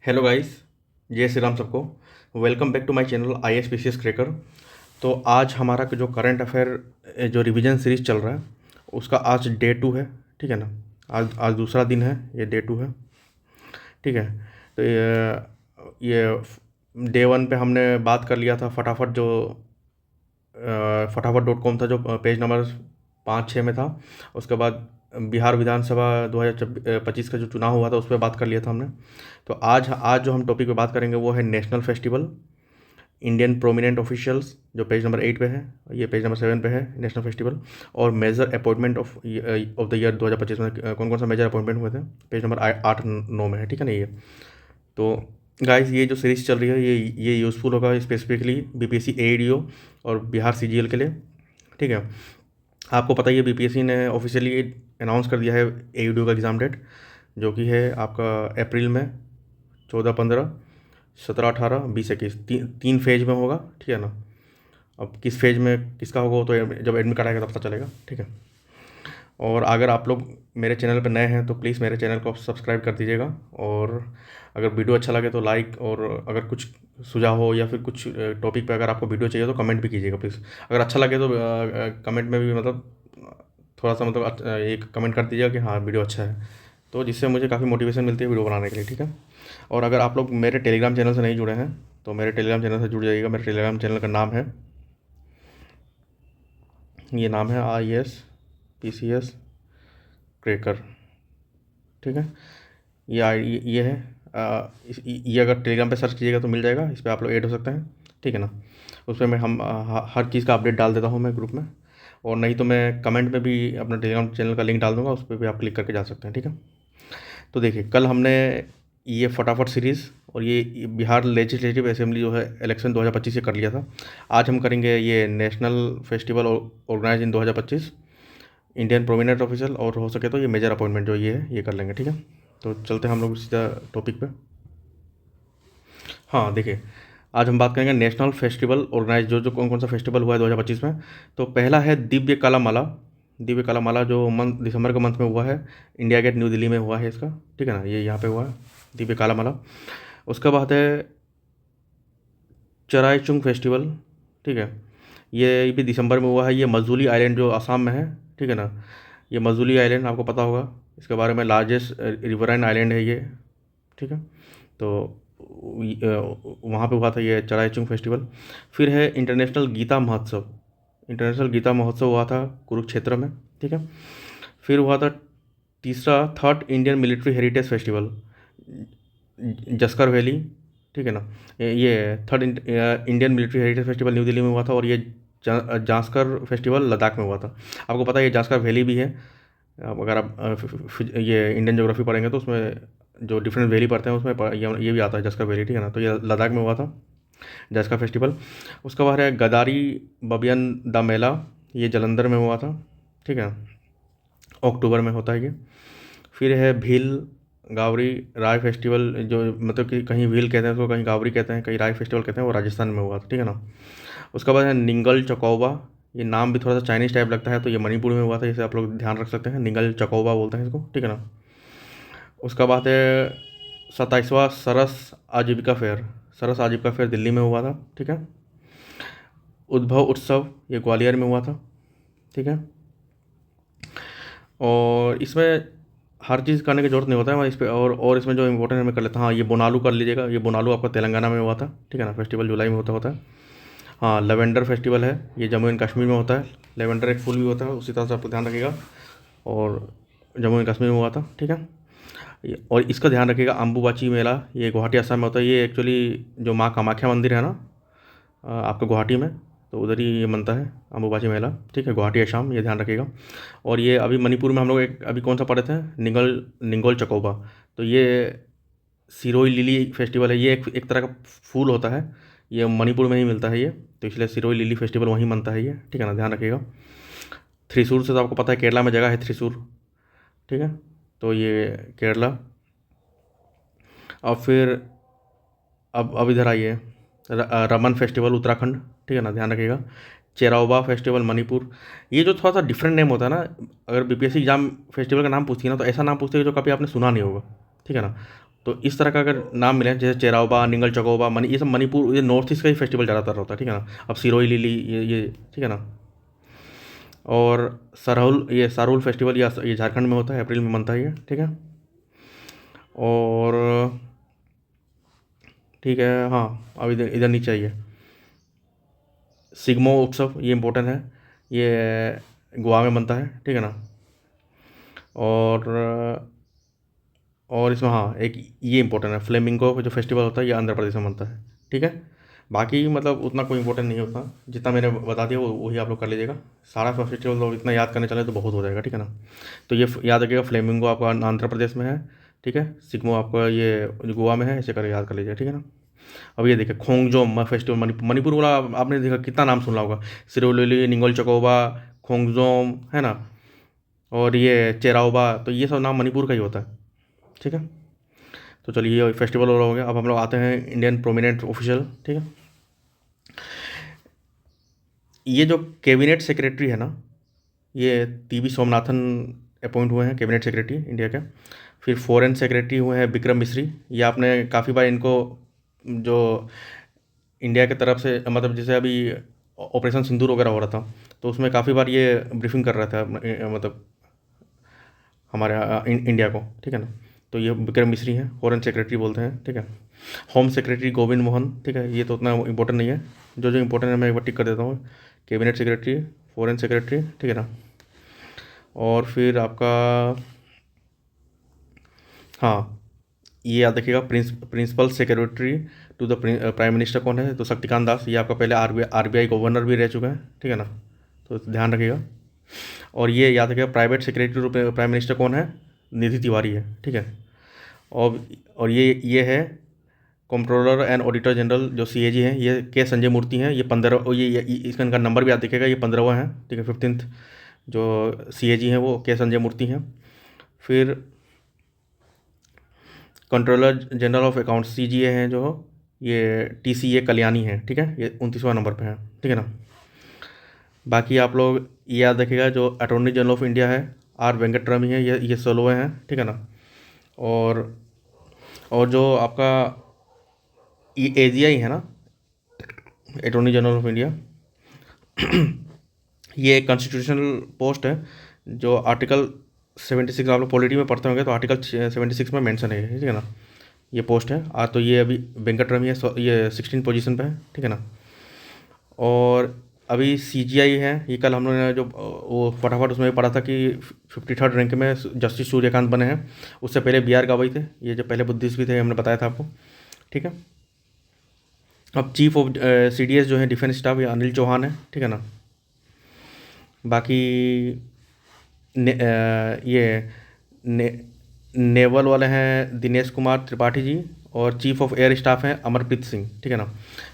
Hello guys, जय श्री राम सबको। Welcome back to my channel ISPCS cracker. तो आज हमारा जो करंट अफेयर जो रिवीजन सीरीज चल रहा है उसका आज डे 2 है। ठीक है ना। आज आज दूसरा दिन है, ये डे 2 है। ठीक है। तो ये डे 1 पे हमने बात कर लिया था फटाफट, जो फटाफट.com था, जो पेज नंबर 5-6 में था। उसके बाद बिहार विधानसभा 2025 का जो चुनाव हुआ था उस पर बात कर लिया था हमने। तो आज आज जो हम टॉपिक पे बात करेंगे वो है national festival, Indian prominent officials, जो पेज नंबर 8 पे है। ये पेज नंबर 7 पे है नेशनल फेस्टिवल। और major appointment of the year 2025 में कौन कौन सा मेजर अपॉइंटमेंट हुए थे, पेज नंबर 8-9 में है। ठीक है ना। ये तो गाइस, ये जो सीरीज़ चल रही है ये यूज़फुल होगा स्पेसिफिकली BPSC AEDO और बिहार CGL के लिए। ठीक है। आपको पता ही है BPSC ने ऑफिशियली अनाउंस कर दिया है AEDO का एग्ज़ाम डेट, जो कि है आपका अप्रैल में 14-15, 17-18, 20-21, तीन फेज में होगा। ठीक है ना। अब किस फेज में किसका होगा वो तो जब एडमिट कार्ड आएगा तब पता चलेगा। ठीक है। और अगर आप लोग मेरे चैनल पर नए हैं तो प्लीज़ मेरे चैनल को सब्सक्राइब कर दीजिएगा। और अगर वीडियो अच्छा लगे तो लाइक, और अगर कुछ सुझाव हो या फिर कुछ टॉपिक पे अगर आपको वीडियो चाहिए तो कमेंट भी कीजिएगा प्लीज़। अगर अच्छा लगे तो कमेंट में भी मतलब थोड़ा सा मतलब एक कमेंट कर दीजिएगा कि हाँ वीडियो अच्छा है, तो जिससे मुझे काफ़ी मोटिवेशन मिलती है वीडियो बनाने के लिए। ठीक है। और अगर आप लोग मेरे टेलीग्राम चैनल से नहीं जुड़े हैं तो मेरे टेलीग्राम चैनल से जुड़ जाइएगा। मेरे टेलीग्राम चैनल का नाम है, ये नाम है ISPCS क्रैकर। ठीक है। ये है ये अगर टेलीग्राम पे सर्च कीजिएगा तो मिल जाएगा। इस पर आप लोग ऐड हो सकते हैं। ठीक है ना। उसमें मैं हर चीज़ का अपडेट डाल देता हूँ मैं ग्रुप में। और नहीं तो मैं कमेंट में भी अपना टेलीग्राम चैनल का लिंक डाल दूँगा, उस पर भी आप क्लिक करके जा सकते हैं। ठीक है। तो देखिए, कल हमने ये फटाफट सीरीज़ और ये बिहार लेजिस्लेटिव असेंबली जो है इलेक्शन 2025 से कर लिया था। आज हम करेंगे ये नेशनल फेस्टिवल ऑर्गेनाइज इन 2025, इंडियन प्रोमिनेंट ऑफिसर, और हो सके तो ये मेजर अपॉइंटमेंट जो ये है ये कर लेंगे। ठीक है। तो चलते हैं हम लोग सीधा टॉपिक पे। हाँ देखिए, आज हम बात करेंगे नेशनल फेस्टिवल ऑर्गेनाइज, जो जो कौन कौन सा फेस्टिवल हुआ है 2025 में। तो पहला है दिव्य कला माला। दिव्य कला माला जो मंथ दिसंबर के मंथ में हुआ है, इंडिया गेट न्यू दिल्ली में हुआ है इसका। ठीक है ना। ये यहाँ पे हुआ है दिव्य कला माला। उसके बाद है चराईचुंग फेस्टिवल। ठीक है। ये भी दिसंबर में हुआ है। ये मजूली आइलैंड जो असम में है। ठीक है ना। ये मजूली आइलैंड आपको पता होगा इसके बारे में, लार्जेस्ट रिवराइन आइलैंड है ये। ठीक है। तो वहाँ पे हुआ था ये चराईचुंग फेस्टिवल। फिर है इंटरनेशनल गीता महोत्सव। इंटरनेशनल गीता महोत्सव हुआ था कुरुक्षेत्र में। ठीक है। फिर हुआ था तीसरा, third Indian military heritage festival, Zanskar valley. ठीक है ना। ये third Indian military heritage festival new Delhi में हुआ था। और ये जांस्कर फेस्टिवल लद्दाख में हुआ था। आपको पता है ये जांस्कर वैली भी है। अगर आप ये इंडियन ज्योग्राफी पढ़ेंगे तो उसमें जो डिफरेंट वैली पढ़ते हैं उसमें ये भी आता है जस्कर वैली। ठीक है ना। तो ये लद्दाख में हुआ था जस्कर फेस्टिवल। उसके बाद है गदारी बबियन द मेला, ये जलंधर में हुआ था। ठीक है। अक्टूबर में होता है ये। फिर है भील गावरी राय फेस्टिवल, जो मतलब कि कहीं भील कहते हैं उसको, कहीं गावरी कहते हैं, कहीं राय फेस्टिवल कहते हैं, वो राजस्थान में हुआ था। ठीक है ना। उसके बाद है निंगल चकौबा। ये नाम भी थोड़ा सा चाइनीज़ टाइप लगता है, तो ये मणिपुर में हुआ था, इसे आप लोग ध्यान रख सकते हैं। निंगल चकौबा बोलते हैं इसको। ठीक है ना। उसका बाद है 27वां सरस आजीविका फेयर। सरस आजीविका फेयर दिल्ली में हुआ था। ठीक है। उद्भव उत्सव, ये ग्वालियर में हुआ था। ठीक है। और इसमें हर चीज़ करने की जरूरत नहीं होता है, मैं इस पर और इसमें जो इम्पोर्टेंट है मैं कर लेता हूँ। हाँ, ये बोनालू कर लीजिएगा। ये बोनालू आपका तेलंगाना में हुआ था। ठीक है ना। फेस्टिवल जुलाई में होता है। हाँ, लेवेंडर फेस्टिवल है, ये जम्मू एंड कश्मीर में होता है। लेवेंडर एक फूल भी होता है, उसी तरह से आपको ध्यान रखिएगा। और जम्मू एंड कश्मीर में हुआ था। ठीक है। और इसका ध्यान रखिएगा, अम्बुबाची मेला, ये गुवाहाटी असम में होता है। ये एक्चुअली जो माँ कामाख्या मंदिर है ना आपका गुवाहाटी में, तो उधर ही ये बनता है अम्बुबाची मेला। ठीक है। गुवाहाटी असम, ये ध्यान रखिएगा। और ये अभी मणिपुर में हम लोग एक अभी कौन सा पढ़े थे, निंगोल चकोबा। तो ये सिरोई लिली फेस्टिवल है। ये एक तरह का फूल होता है, ये मणिपुर में ही मिलता है ये, तो इसलिए सिरोई लिली फेस्टिवल वहीं मनता है ये। ठीक है ना। ध्यान रखिएगा। थ्रिसूर से तो आपको पता है केरला में जगह है थ्रिसूर। ठीक है। तो ये केरला। और फिर अब इधर आइए, रमन फेस्टिवल उत्तराखंड। ठीक है ना। ध्यान रखिएगा। चेराओबा फेस्टिवल मणिपुर। ये जो थोड़ा सा डिफरेंट नेम होता है ना, अगर BPSC एग्जाम फेस्टिवल का नाम पूछती है ना तो ऐसा नाम पूछती है जो कभी आपने सुना नहीं होगा। ठीक है ना। तो इस तरह का अगर नाम मिले, जैसे चेराओबा, निंगल चौकोबा, ये सब मणिपुर, ये नॉर्थ ईस्ट का ही फेस्टिवल ज़्यादातर होता है, ठीक है ना। अब सिरोही लिली, ये ठीक है ना। और सरहुल, ये सारुल फेस्टिवल, ये झारखंड में होता है, अप्रैल में मनता है ये, ठीक है। और ठीक है, हाँ, अब इधर इधर नीचे आइए। सिग्मो उत्सव, ये इम्पोर्टेंट है, ये गोवा में बनता है, ठीक है ना। और इसमें हाँ एक ये इम्पोर्टेंट है, फ्लेमिंगो जो फेस्टिवल होता है, ये आंध्र प्रदेश में बनता है, ठीक है। बाकी मतलब उतना कोई इम्पोर्टेंट नहीं होता, जितना मैंने बता दिया वही आप लोग कर लीजिएगा। सारा फेस्टिवल तो इतना याद करने चले तो बहुत हो जाएगा, ठीक है ना। तो ये याद रखिएगा, फ्लेमिंगो आपका आंध्र प्रदेश में है, ठीक है। सिग्मो आपका ये गोवा में है, ऐसे कर याद कर लीजिए, ठीक है ना। अब ये देखिए, खोंगजोम फेस्टिवल, मणिपुर वाला आपने देखा, कितना नाम सुना होगा, सिरोलिली, निंगोल चकोबा, खोंगजोम, है ना। और ये चेराओबा, तो ये सब नाम मणिपुर का ही होता है, ठीक है। तो चलिए, ये फेस्टिवल हो गया। अब हम लोग आते हैं इंडियन प्रोमिनेंट ऑफिशियल, ठीक है। ये जो कैबिनेट सेक्रेटरी है ना, ये टीवी सोमनाथन अपॉइंट हुए हैं कैबिनेट सेक्रेटरी इंडिया के। फिर फॉरेन सेक्रेटरी हुए हैं विक्रम मिश्री। ये आपने काफ़ी बार इनको, जो इंडिया की तरफ से, मतलब जैसे अभी ऑपरेशन सिंदूर वगैरह हो रहा था, तो उसमें काफ़ी बार ये ब्रीफिंग कर रहा था मतलब हमारे इंडिया को, ठीक है ना। तो ये विक्रम मिश्री हैं, फॉरेन सेक्रेटरी बोलते हैं, ठीक है। होम सेक्रेटरी गोविंद मोहन, ठीक है, ये तो उतना इंपॉर्टेंट नहीं है। जो जो इंपॉर्टेंट है मैं एक बार टिक कर देता हूँ। कैबिनेट सेक्रेटरी, फॉरेन सेक्रेटरी, ठीक है ना। और फिर आपका, हाँ, ये याद रखिएगा, principal secretary to the prime minister कौन है, तो शक्तिकांत दास। ये आपका पहले आरबीआई गवर्नर भी रह चुके हैं, ठीक है ना। तो ध्यान रखिएगा। और ये याद रखिएगा, private secretary to prime minister कौन है, निधि तिवारी है, ठीक है। और ये है कंट्रोलर एंड ऑडिटर जनरल, जो सीएजी हैं, ये के संजय मूर्ति हैं। ये 15, ये इसका इनका नंबर भी याद रखिएगा, ये 15वां है, ठीक है, 15th जो सीएजी हैं वो के संजय मूर्ति हैं। फिर controller general of accounts CGA हैं जो, ये टीसीए कल्याणी है, ठीक है, ये 29वां नंबर पे है, ठीक है ना। बाकी आप लोग ये याद रखिएगा, जो अटॉर्नी जनरल ऑफ इंडिया है आर वेंकटरमण है, ये 16वें हैं, ठीक है ना। और जो आपका ये एजीआई है ना, अटॉर्नी जनरल ऑफ इंडिया, ये एक कॉन्स्टिट्यूशनल पोस्ट है, जो आर्टिकल 76, आप लोग पॉलिटी में पढ़ते होंगे तो आर्टिकल 76 में मेंशन है, ठीक है ना। ये पोस्ट है तो ये अभी वेंकट रमी है, ये 16 पोजीशन पे है, ठीक है ना। और अभी सीजीआई है, ये कल हम लोगों ने जो वो फटाफट उसमें पढ़ा था कि 53rd रैंक में जस्टिस सूर्यकांत बने हैं। उससे पहले बी आर गवाई थे, ये जो पहले बुद्धिस्ट भी थे, हमने बताया था आपको, ठीक है। अब चीफ ऑफ सीडीएस जो है डिफेंस स्टाफ, ये अनिल चौहान है, ठीक है ना। बाकी ये ने, नेवल वाले हैं दिनेश कुमार त्रिपाठी जी। और चीफ ऑफ एयर स्टाफ हैं अमरप्रीत सिंह, ठीक है ना।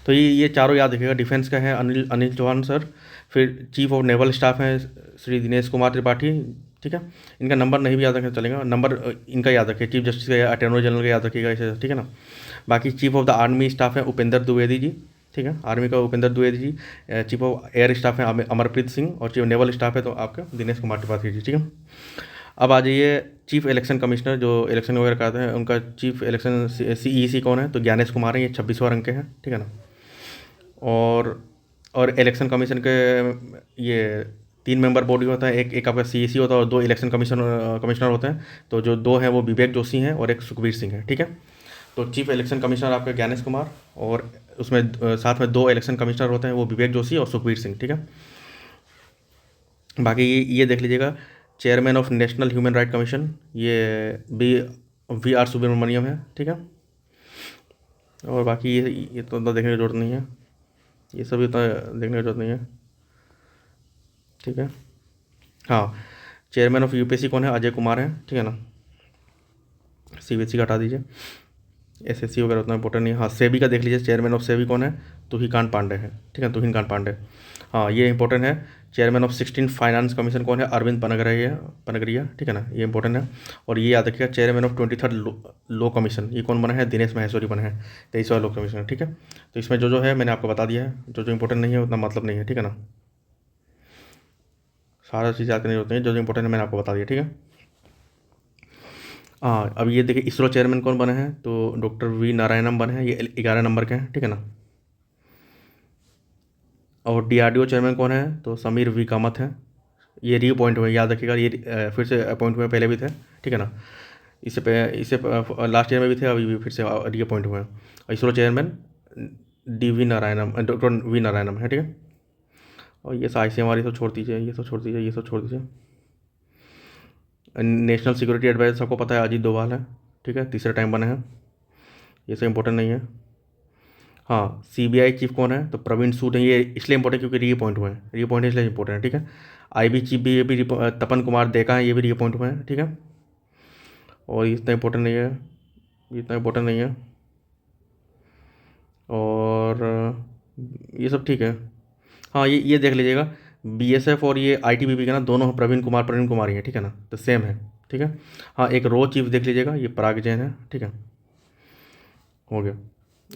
तो ये चारों याद रखिएगा। डिफेंस का है अनिल चौहान सर। फिर चीफ ऑफ नेवल स्टाफ हैं श्री दिनेश कुमार त्रिपाठी, ठीक है। इनका नंबर नहीं भी याद रखना चलेगा, नंबर इनका याद रखिए, चीफ जस्टिस का, अटॉर्नी जनरल का याद रखिएगा ऐसे, ठीक है ना। बाकी chief of the army staff है उपेंद्र द्विवेदी जी, ठीक है, आर्मी का Upendra Dwivedi ji. Chief of air staff है अमरप्रीत सिंह। और चीफ नेवल स्टाफ है तो आपका दिनेश कुमार त्रिपाठी जी, ठीक है। अब आ जाइए चीफ इलेक्शन कमिश्नर, जो इलेक्शन वगैरह कराते हैं, उनका चीफ इलेक्शन सीईसी कौन है, तो ज्ञानेश कुमार हैं, ये 26वां रंग के हैं, ठीक है ना। और इलेक्शन कमीशन के ये 3 मेंबर बॉडी होता है, एक आपका सीईसी होता है और 2 इलेक्शन कमिश्नर होते हैं। तो जो 2 हैं वो विवेक जोशी हैं और एक सुखबीर सिंह है, ठीक है। तो चीफ इलेक्शन कमिश्नर आपका ज्ञानेश कुमार, और उसमें साथ में 2 इलेक्शन कमिश्नर होते हैं, वो विवेक जोशी और सुखबीर सिंह, ठीक है। बाकी ये देख लीजिएगा, chairman of national human right commission, ये वी आर सुब्रमण्यम है, ठीक है। और बाकी ये तो देखने की जरूरत नहीं है, ये सभी तो देखने की जरूरत नहीं है, ठीक है। हाँ, चेयरमैन ऑफ यूपीएससी कौन है, अजय कुमार है, ठीक है ना। सीबीएसई का हटा दीजिए, एसएससी वगैरह उतना इंपॉर्टेंट नहीं है। हाँ, सेबी का देख लीजिए, चेयरमैन ऑफ सेबी कौन है, तुहिकांत पांडे है, ठीक है, तुहिनकांत पांडे। हाँ, ये इंपॉर्टेंट है। चेयरमैन ऑफ 16 फाइनेंस कमीशन कौन है, अरविंद पनगरिया, ठीक है ना, ये इंपॉर्टेंट है। और ये याद रखिएगा, chairman of 23rd law commission, ये कौन बना है, दिनेश माहेश्वरी बने हैं, 23वां लॉ कमीशन, ठीक है। तो इसमें जो है मैंने आपको बता दिया है, जो इंपॉर्टेंट नहीं है उतना मतलब नहीं है, ठीक है ना। सारा चीज़ याद करनी होती है, जो इंपॉर्टेंट है मैंने आपको बता दिया, ठीक है। हाँ, अब ये देखिए इसरो चेयरमैन कौन बने हैं, तो डॉक्टर वी नारायणन बने हैं, ये 11 नंबर के हैं, ठीक है ना। और डीआरडीओ चेयरमैन कौन है, तो समीर वी कामत हैं, ये री अपॉइंट हुए, याद रखिएगा, ये फिर से अपॉइंट हुए, पहले भी थे, ठीक है ना। इससे लास्ट ईयर में भी थे, अभी भी फिर से री अपॉइंट हुए हैं। और ISRO chairman D V Narayanan, doctor V Narayanan है, ठीक है। और ये ICMR, ये सब छोड़ दीजिए, ये सब छोड़ दीजिए, ये सब छोड़ दीजिए। नेशनल सिक्योरिटी एडवाइजर सबको पता है, अजीत डोभाल है, ठीक है, तीसरे टाइम बने हैं, ये सब इंपॉर्टेंट नहीं है। हाँ, CBI चीफ कौन है, तो प्रवीण सूद है, ये इसलिए इंपॉर्टेंट क्योंकि री अपॉइंट हुए हैं, री अपॉइंट इसलिए इंपॉर्टेंट है, ठीक है। IB चीफ भी, ये भी तपन कुमार देका है, ये भी री अपॉइंट हुए हैं, ठीक है। और इतना इंपॉर्टेंट नहीं है, इतना इंपॉर्टेंट नहीं है। और ये सब ठीक है। हाँ, ये देख लीजिएगा, BSF और ये ITBP का ना, दोनों प्रवीण कुमार ही है, ठीक है ना, तो सेम है, ठीक है। हाँ, एक रो चीफ देख लीजिएगा, ये पराग जैन है, ठीक है, हो गया।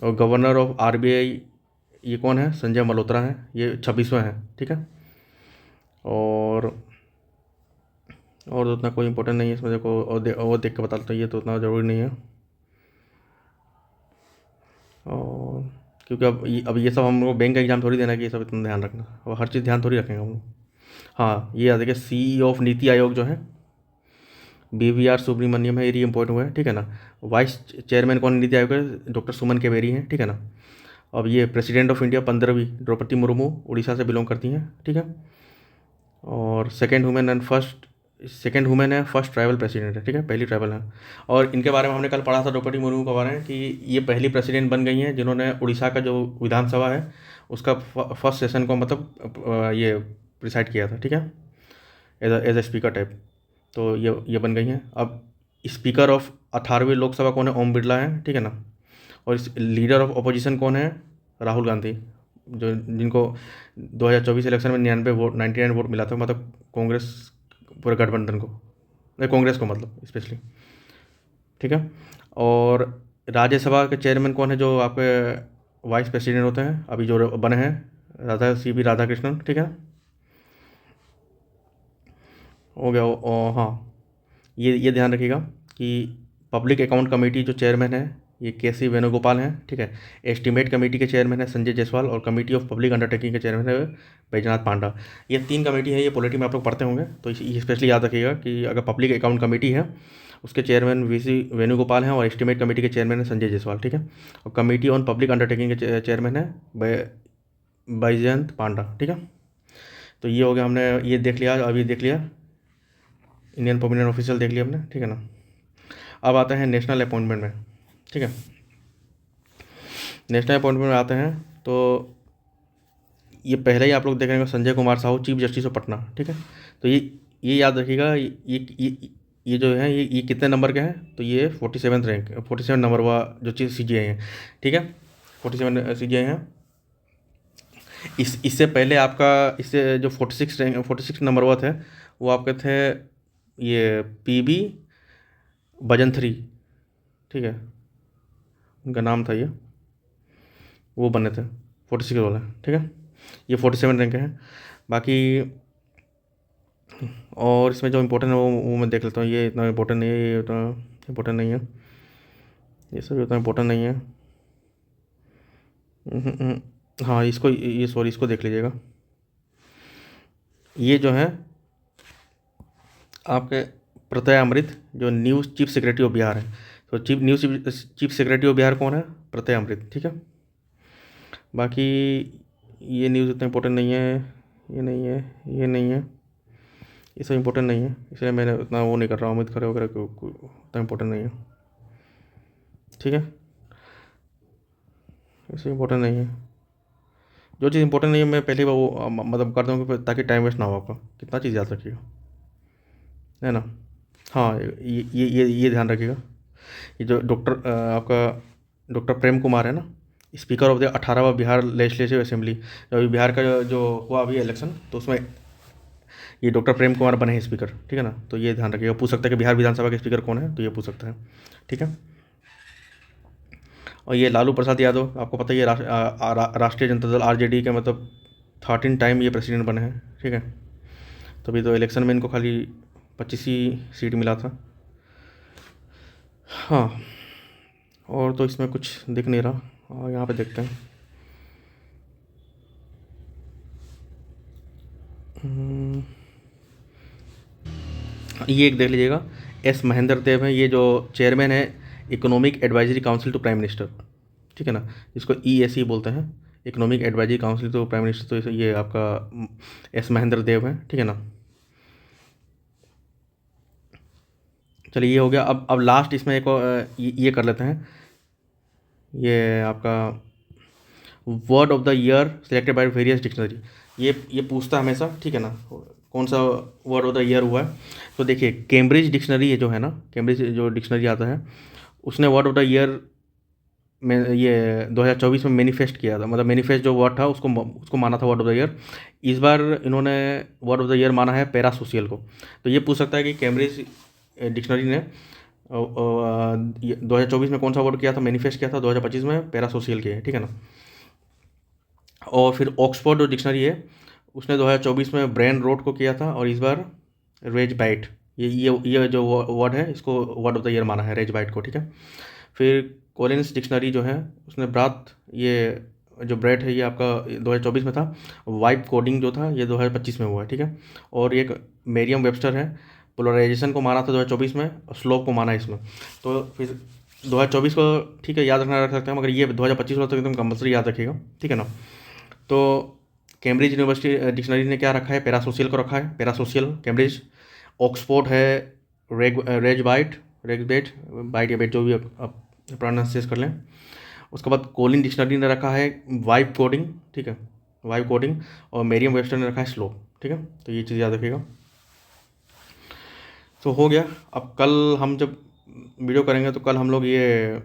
और गवर्नर ऑफ RBI ये कौन है, संजय मल्होत्रा है, ये 26वां है, ठीक है। और तो उतना कोई इंपॉर्टेंट नहीं है इसमें, देखो, और देख के बताता हूँ, ये तो उतना ज़रूरी नहीं है। और क्योंकि अब ये सब हम लोग बैंक का एग्ज़ाम थोड़ी देना है कि ये सब इतना ध्यान रखना, अब हर चीज़ ध्यान थोड़ी रखेंगे हम लोग। हाँ, ये याद देखिए, CEO ऑफ नीति आयोग जो है BVR सुब्रमण्यम है, ये री इम्पोर्टेंट हुआ है, ठीक है ना। वाइस चेयरमैन कौन नीति आयोग है, डॉक्टर सुमन केवेरी हैं, ठीक है ना। अब ये प्रेसिडेंट ऑफ इंडिया 15वीं द्रौपदी मुर्मू, उड़ीसा से बिलोंग करती हैं, ठीक है। और सेकेंड वुमेन है, फर्स्ट ट्राइबल प्रेसिडेंट है, ठीक है, पहली ट्राइबल है। और इनके बारे में हमने कल पढ़ा था, द्रौपदी मुर्मू के बारे में, कि ये पहली प्रेसिडेंट बन गई हैं जिन्होंने उड़ीसा का जो विधानसभा है उसका फर्स्ट सेशन को, मतलब ये प्रिसाइड किया था, ठीक है, एज ए स्पीकर टाइप। तो ये बन गई हैं। अब स्पीकर ऑफ 18वीं लोकसभा कौन है, ओम बिरला है, ठीक है ना। और इस लीडर ऑफ अपोजिशन कौन है, राहुल गांधी, जो जिनको 2024 इलेक्शन में 99 वोट मिला था, मतलब कांग्रेस, पूरे गठबंधन को, नहीं कांग्रेस को मतलब स्पेशली, ठीक है। और राज्यसभा के चेयरमैन कौन है, जो आपके वाइस प्रेसिडेंट होते हैं अभी जो बने हैं, CP राधाकृष्णन, ठीक है, हो गया। हाँ, ये ध्यान रखिएगा कि पब्लिक अकाउंट कमेटी जो चेयरमैन है, ये KC वेणुगोपाल हैं, ठीक है। एस्टीमेट कमेटी के चेयरमैन है संजय जायसवाल, और कमेटी ऑफ पब्लिक अंडरटेकिंग के चेयरमैन है बैजनाथ पांडा। ये 3 कमेटी है, ये पॉलिटी में आप लोग पढ़ते होंगे, तो ये स्पेशली याद रखिएगा कि अगर पब्लिक अकाउंट कमेटी है उसके चेयरमैन VC वेणुगोपाल हैं, और एस्टीमेट कमेटी के चेयरमैन है संजय जायसवाल, ठीक है। और कमेटी ऑन पब्लिक अंडरटेकिंग के चेयरमैन है बैजयंत पांडा, ठीक है। तो ये हो गया, हमने ये देख लिया, अभी देख लिया इंडियन परमानेंट ऑफिशियल देख लिया हमने, ठीक है ना। अब आते हैं नेशनल अपॉइंटमेंट में, ठीक है। नेशनल अपॉइंटमेंट में आते हैं, तो ये पहले ही आप लोग देख रहे हैं, Sanjay Kumar Sahu, chief justice of Patna, ठीक है। तो ये याद रखिएगा, ये जो है, ये कितने नंबर के हैं, तो ये 47 रैंक, 47 नंबर हुआ जो चीज़ CGI हैं, ठीक है, 47 CGI हैं। इससे पहले आपका, इससे जो 46 नंबर हुआ थे, वो आपके थे ये PB भजंथरी, ठीक है, उनका नाम था ये, वो बने थे 46 वाले, ठीक है। ये 47 रैंक के हैं। बाकी और इसमें जो इम्पोर्टेंट है वो मैं देख लेता हूँ, ये इतना इम्पोर्टेंट नहीं है, ये उतना इम्पोर्टेंट नहीं है, ये सब उतना इम्पोर्टेंट नहीं है। हाँ, इसको देख लीजिएगा, ये जो है आपके प्रत्यय अमृत, जो news chief secretary of Bihar है, तो चीफ सेक्रेटरी ऑफ बिहार कौन है, प्रत्यय अमृत, ठीक है। बाकी ये न्यूज़ इतना इम्पोर्टेंट नहीं है, ये नहीं है, ये नहीं है, ये सब इम्पोर्टेंट नहीं है, इसलिए मैंने उतना वो नहीं कर रहा हूँ, उम्मीद खड़े वगैरह को उतना इम्पोर्टेंट नहीं है, ठीक है, ये सब इम्पोर्टेंट नहीं है। जो चीज़ इंपॉर्टेंट नहीं है मैं पहले वो मतलब कर दूँगा, ताकि टाइम वेस्ट ना हो आपका, कितना चीज़ याद रखिएगा, है ना। हाँ, ये ध्यान रखिएगा, ये जो आपका डॉक्टर प्रेम कुमार है ना, स्पीकर ऑफ द 18वां बिहार लेजिस्लेटिव असेंबली, जो अभी बिहार का जो हुआ अभी इलेक्शन, तो उसमें ये डॉक्टर प्रेम कुमार बने हैं स्पीकर, ठीक है ना। तो ये ध्यान रखिएगा, पूछ सकता है कि बिहार विधानसभा के स्पीकर कौन है, तो ये पूछ सकता है, ठीक है। और ये लालू प्रसाद यादव, आपको पता ही है, राष्ट्रीय जनता दल RJD के, मतलब 13 टाइम ये प्रेसिडेंट बने हैं, ठीक है। तभी तो इलेक्शन में इनको खाली 25 ही सीट मिला था। हाँ, और तो इसमें कुछ दिख नहीं रहा, और यहाँ पे देखते हैं। ये एक देख लीजिएगा, एस महेंद्र देव है, ये जो चेयरमैन है economic advisory council to prime minister, ठीक है ना, इसको EAC बोलते हैं, economic advisory council to prime minister. तो ये आपका एस महेंद्र देव है, ठीक है ना। चलिए ये हो गया। अब लास्ट इसमें एक ये कर लेते हैं, ये आपका word of the year selected by various dictionary. ये पूछता है हमेशा, ठीक है ना, कौन सा वर्ड ऑफ द ईयर हुआ है। तो देखिए कैम्ब्रिज डिक्शनरी ये जो है ना, कैम्ब्रिज जो डिक्शनरी आता है, उसने वर्ड ऑफ द ईयर में ये 2024 में मैनिफेस्ट किया था, मतलब मैनिफेस्ट जो वर्ड था उसको माना था वर्ड ऑफ द ईयर। इस बार इन्होंने वर्ड ऑफ द ईयर माना है पैरा सोशियल को। तो ये पूछ सकता है कि कैम्ब्रिज डिक्शनरी ने 2024 में कौन सा वर्ड किया था, मैनिफेस्ट किया था, 2025 में पैरा सोशियल किया है, ठीक है ना। और फिर ऑक्सफोर्ड जो डिक्शनरी है उसने 2024 में ब्रेन रोट को किया था, और इस बार रेज बाइट, ये जो वर्ड है इसको वर्ड ऑफ द ईयर माना है, रेज बाइट को, ठीक है। फिर कॉलिन्स डिक्शनरी जो है उसने ब्राथ, ये जो ब्रेड है ये आपका 2024 में था। वाइब कोडिंग जो था ये 2025 में हुआ है, ठीक है। और एक मेरियम वेबस्टर है, पोलराइजेशन को माना था 2024 में, और स्लोप को माना है इसमें। तो फिर 2024 को ठीक है याद रखना, रख सकते हैं, मगर ये 2025 वाला तो एकदम कंपल्सरी याद रखिएगा, ठीक है ना। तो कैम्ब्रिज यूनिवर्सिटी डिक्शनरी ने क्या रखा है, पैरासोशियल को रखा है, पैरासोशियल कैम्ब्रिज। ऑक्सफोर्ड है रेज बाइट, रेज बेट, बाइट या बेट जो भी आप प्रोनाउंसिएट कर लें। उसके बाद कोलिन डिक्शनरी ने रखा है वाइब कोडिंग, ठीक है, वाइब कोडिंग। और मेरियम वेबस्टर ने रखा है स्लो, ठीक है। तो ये चीज़ याद रखिएगा। तो हो गया। अब कल हम जब वीडियो करेंगे तो कल हम लोग ये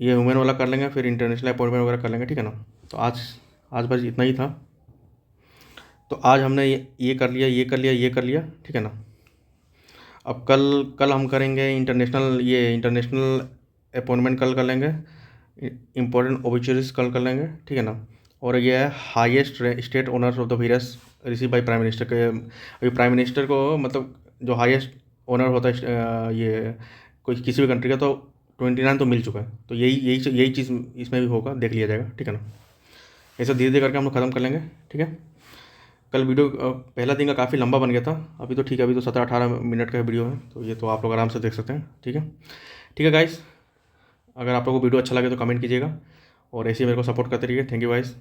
ह्यूमन वाला कर लेंगे, फिर इंटरनेशनल अपॉइंटमेंट वगैरह कर लेंगे, ठीक है ना। तो आज बस इतना ही था। तो आज हमने ये कर लिया, ये कर लिया, ये कर लिया, ठीक है ना। अब कल हम करेंगे इंटरनेशनल अपॉइंटमेंट कल कर लेंगे, इम्पोर्टेंट ओबिचुरीज कल कर लेंगे, ठीक है ना। और ये है highest state owners of the various receive by prime minister के। अभी प्राइम मिनिस्टर को मतलब जो हाईएस्ट ओनर होता है ये कोई किसी भी कंट्री का, तो 29 तो मिल चुका है। तो यही चीज़ इसमें भी होगा, देख लिया जाएगा, ठीक है ना। ऐसे धीरे धीरे करके हम लोग ख़त्म कर लेंगे, ठीक है। कल वीडियो पहला दिन का काफ़ी लंबा बन गया था, अभी तो ठीक है, अभी तो 17-18 मिनट का वीडियो है, तो ये तो आप लोग आराम से देख सकते हैं, ठीक है। ठीक है गाइस, अगर आप लोगों को वीडियो अच्छा लगे तो कमेंट कीजिएगा, और ऐसे ही मेरे को सपोर्ट करते रहिए। Thank you guys.